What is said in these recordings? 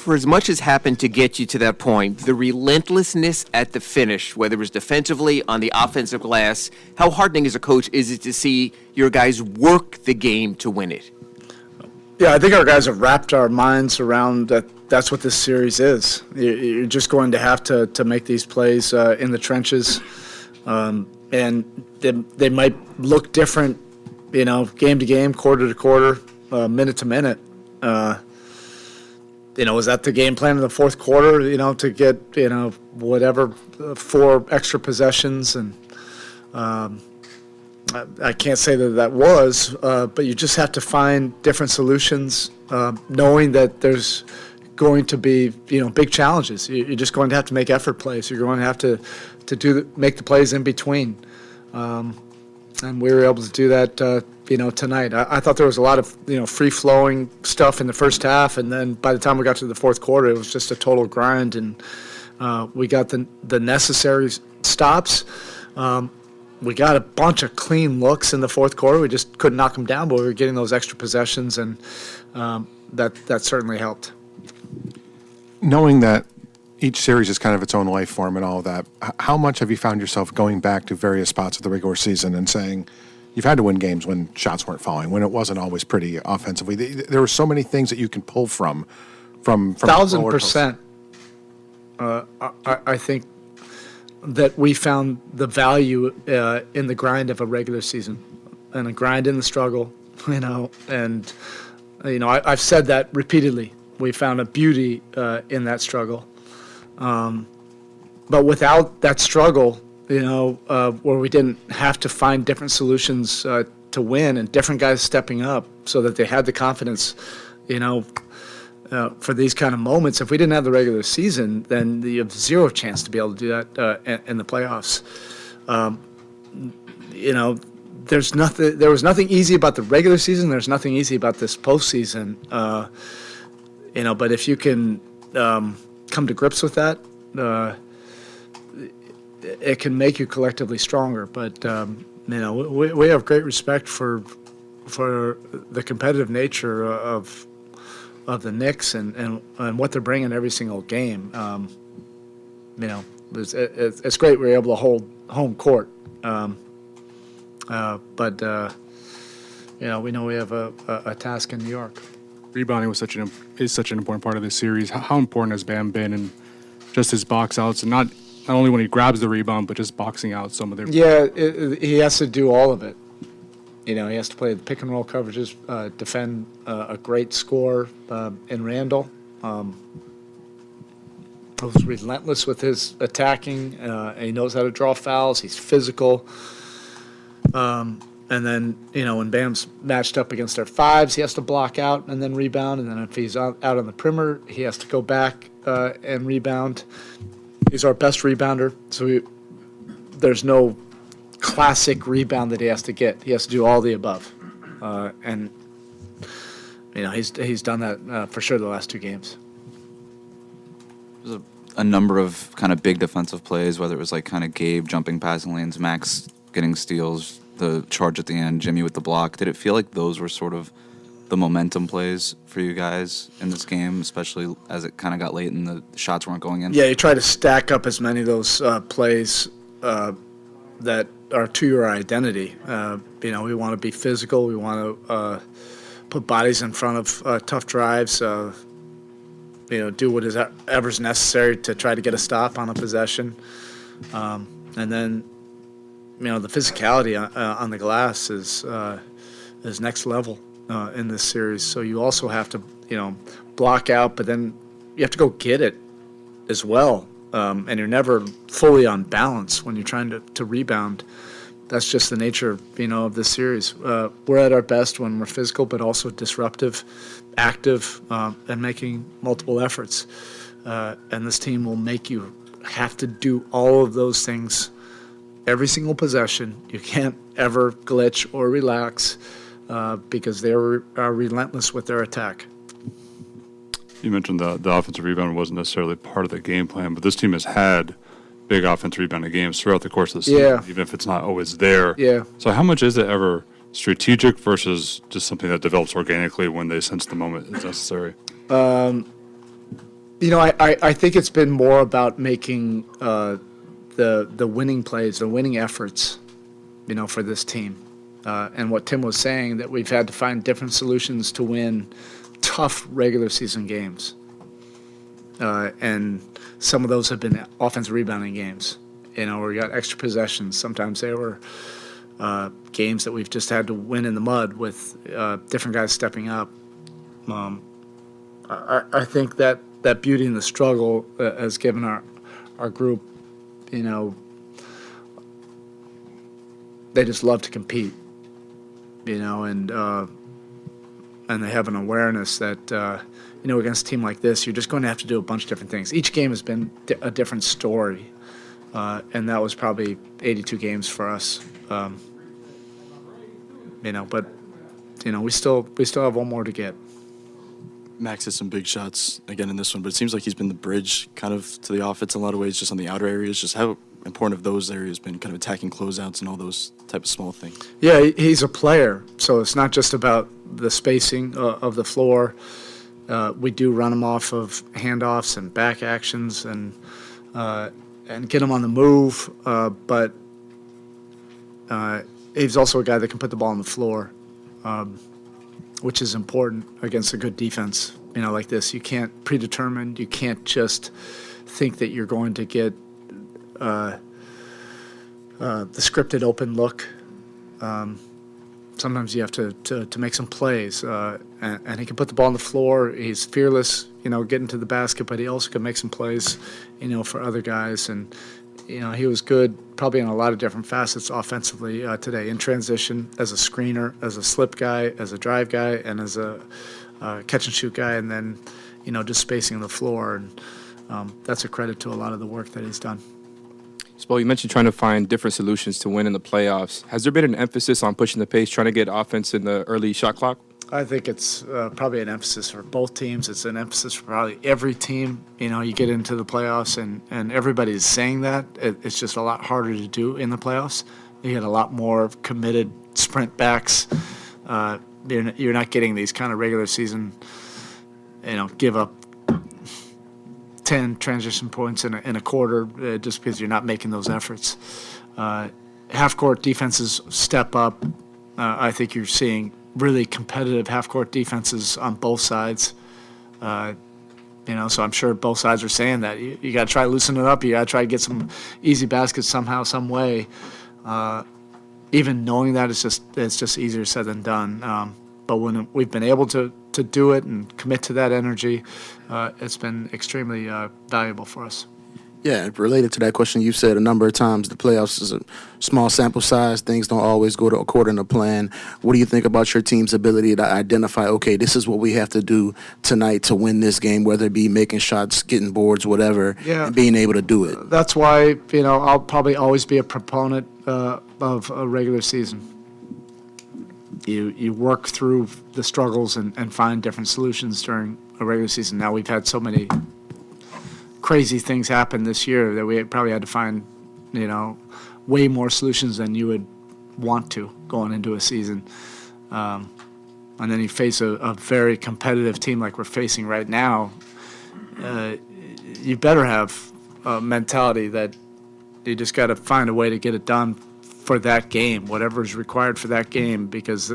For as much as happened to get you to that point, the relentlessness at the finish, whether it was defensively, on the offensive glass, how heartening as a coach is it to see your guys work the game to win it? Yeah, I think our guys have wrapped our minds around that. That's what this series is. You're just going to have to make these plays in the trenches, and they might look different, game to game, quarter to quarter, minute to minute. Was that the game plan in the fourth quarter? To get whatever 4 extra possessions, and I can't say that was, but you just have to find different solutions, knowing that there's going to be big challenges. You're just going to have to make effort plays. You're going to have to make the plays in between, and we were able to do that. Tonight. I thought there was a lot of free-flowing stuff in the first half, and then by the time we got to the fourth quarter, it was just a total grind, and we got the necessary stops. We got a bunch of clean looks in the fourth quarter. We just couldn't knock them down, but we were getting those extra possessions, and that certainly helped. Knowing that each series is kind of its own life form and all of that, how much have you found yourself going back to various spots of the regular season and saying, you've had to win games when shots weren't falling, when it wasn't always pretty offensively. There were so many things that you can pull from 1,000%. I think that we found the value in the grind of a regular season, and a grind in the struggle. I've said that repeatedly. We found a beauty in that struggle, but without that struggle, where we didn't have to find different solutions to win, and different guys stepping up so that they had the confidence, for these kind of moments. If we didn't have the regular season, then you have zero chance to be able to do that in the playoffs. There was nothing easy about the regular season. There's nothing easy about this postseason. But if you can come to grips with that, it can make you collectively stronger. But we have great respect for the competitive nature of the Knicks and what they're bringing every single game. It's great we're able to hold home court. But we know we have a task in New York. Rebounding is such an important part of this series. How important has Bam been in just his box outs, and not only when he grabs the rebound, but just boxing out some of their... Yeah, he has to do all of it. He has to play the pick and roll coverages, defend a great score in Randall. He was relentless with his attacking. And he knows how to draw fouls. He's physical. And then, when Bam's matched up against their fives, he has to block out and then rebound. And then if he's out on the perimeter, he has to go back and rebound. He's our best rebounder, so there's no classic rebound that he has to get. He has to do all the above. And he's done that for sure the last 2 games. There's a number of kind of big defensive plays, whether it was like kind of Gabe jumping passing lanes, Max getting steals, the charge at the end, Jimmy with the block. Did it feel like those were sort of the momentum plays for you guys in this game, especially as it kind of got late and the shots weren't going in? Yeah, you try to stack up as many of those plays that are to your identity. We want to be physical. We want to put bodies in front of tough drives. Do what is ever's necessary to try to get a stop on a possession, and then the physicality on the glass is next level in this series. So you also have to block out, but then you have to go get it as well. And you're never fully on balance when you're trying to rebound. That's just the nature, of this series. We're at our best when we're physical, but also disruptive, active, and making multiple efforts. And this team will make you have to do all of those things every single possession. You can't ever glitch or relax because they are relentless with their attack. You mentioned the offensive rebound wasn't necessarily part of the game plan, but this team has had big offensive rebounding games throughout the course of the season, even if it's not always there. Yeah. So how much is it ever strategic versus just something that develops organically when they sense the moment is necessary? I think it's been more about making the winning plays, the winning efforts, for this team. And what Tim was saying, that we've had to find different solutions to win tough regular season games. And some of those have been offensive rebounding games, where we got extra possessions. Sometimes they were games that we've just had to win in the mud with different guys stepping up. I think that beauty in the struggle has given our group, they just love to compete, and they have an awareness that, against a team like this, you're just going to have to do a bunch of different things. Each game has been a different story, and that was probably 82 games for us. But we still have one more to get. Max hit some big shots again in this one, but it seems like he's been the bridge kind of to the offense in a lot of ways, just on the outer areas. Just how important have those areas been, kind of attacking closeouts and all those type of small things? Yeah, he's a player, so it's not just about the spacing of the floor. We do run him off of handoffs and back actions and get him on the move, but he's also a guy that can put the ball on the floor, which is important against a good defense, like this. You can't predetermine. You can't just think that you're going to get the scripted open look. Sometimes you have to make some plays, and he can put the ball on the floor. He's fearless, getting to the basket, but he also can make some plays, for other guys. And he was good probably in a lot of different facets offensively today, in transition, as a screener, as a slip guy, as a drive guy, and as a catch and shoot guy, and then just spacing the floor. And that's a credit to a lot of the work that he's done. Spo, you mentioned trying to find different solutions to win in the playoffs. Has there been an emphasis on pushing the pace, trying to get offense in the early shot clock? I think it's probably an emphasis for both teams. It's an emphasis for probably every team. You get into the playoffs, and everybody's saying that. It's just a lot harder to do in the playoffs. You get a lot more committed sprint backs. You're not getting these kind of regular season, give up 10 transition points in a quarter just because you're not making those efforts. Half-court defenses step up. I think you're seeing really competitive half-court defenses on both sides. So I'm sure both sides are saying that. You got to try to loosen it up. You got to try to get some easy baskets somehow, some way. Even knowing that, it's just easier said than done. But when we've been able to do it and commit to that energy, it's been extremely valuable for us. Yeah, related to that question, you've said a number of times the playoffs is a small sample size. Things don't always go according to plan. What do you think about your team's ability to identify, okay, this is what we have to do tonight to win this game, whether it be making shots, getting boards, whatever, and being able to do it? That's why, I'll probably always be a proponent of a regular season. You work through the struggles and find different solutions during a regular season. Now we've had so many crazy things happen this year that we probably had to find, way more solutions than you would want to going into a season. And then you face a very competitive team like we're facing right now. You better have a mentality that you just got to find a way to get it done for that game, whatever is required for that game, because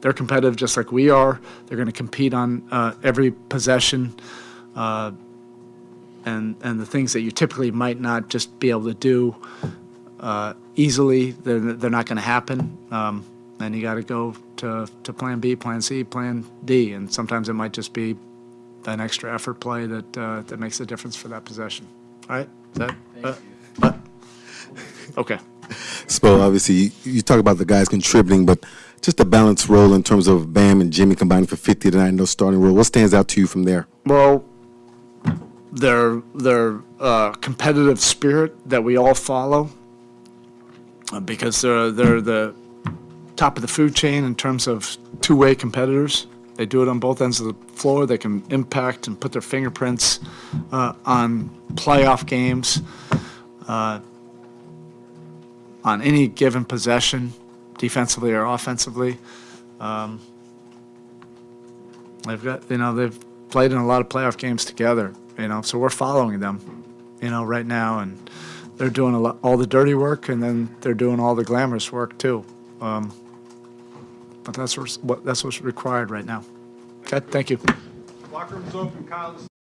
they're competitive just like we are. They're going to compete on every possession. And the things that you typically might not just be able to do easily, they're not going to happen. And you got to go to plan B, plan C, plan D, and sometimes it might just be an extra effort play that makes a difference for that possession. All right? Is that okay. Spo, obviously, you talk about the guys contributing, but just a balanced role in terms of Bam and Jimmy combining for 50 tonight in those starting role. What stands out to you from there? Well, their competitive spirit that we all follow, because they're the top of the food chain in terms of two-way competitors. They do it on both ends of the floor. They can impact and put their fingerprints on playoff games, on any given possession, defensively or offensively. They've played in a lot of playoff games together, So we're following them, right now, and they're doing all the dirty work, and then they're doing all the glamorous work too. But that's what's required right now. Okay, thank you. Locker room's open, Kyle.